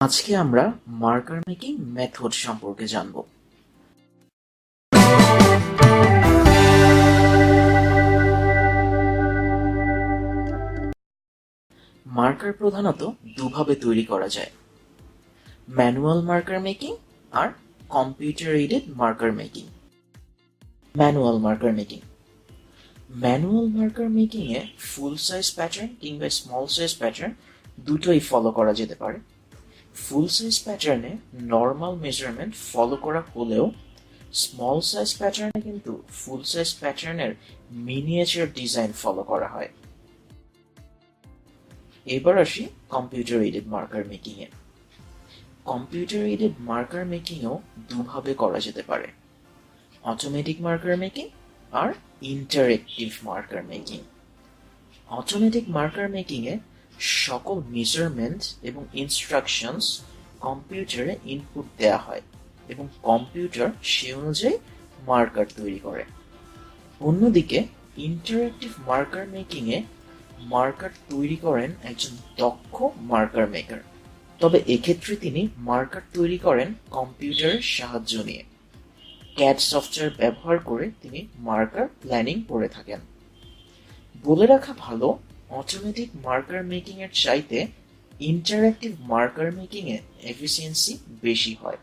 আজকে আমরা marker making method সম্পর্কে জানব। মার্কার প্রধানত দুভাবে তৈরি করা যায়, ম্যানুয়াল মার্কার মেকিং আর computer aided marker making. Manual marker making manual marker making এ ফুল সাইজ প্যাটার্ন কিংবা স্মল সাইজ প্যাটার্ন দুটোই ফলো করা যেতে পারে। ফুল সাইজ প্যাটার্নে নর্মাল মেজারমেন্ট ফলো করা হলেও স্মল সাইজ প্যাটার্নে কিন্তু ফুল সাইজ প্যাটার্নের মিনিয়েচার ডিজাইন ফলো করা হয়। এবার আসি কম্পিউটার এইডেড মার্কার মেকিং এ। কম্পিউটার এইডেড মার্কার মেকিং ও দুভাবে করা যেতে পারে, অটোমেটিক মার্কার মেকিং আর interactive marker making. Automatic marker making এ সকল মেজারমেন্ট এবং ইনস্ট্রাকশনস কম্পিউটারে ইনপুট দেয়া হয় এবং কম্পিউটার সে অনুযায়ী মার্কার তৈরি করে। অন্যদিকে ইন্টারেক্টিভ মার্কার মেকিং এ মার্কার তৈরি করেন একজন দক্ষ মার্কার মেকার, তবে এক্ষেত্রে তিনি মার্কার তৈরি করেন কম্পিউটারের সাহায্য নিয়ে। ক্যাড সফটওয়্যার ব্যবহার করে তিনি মার্কার প্ল্যানিং করে থাকেন। বলে রাখা ভালো, অটোমেটিক মার্কার মেকিং এর চাইতে ইন্টারেক্টিভ মার্কার মেকিং এ এফিসিয়েন্সি বেশি হয়।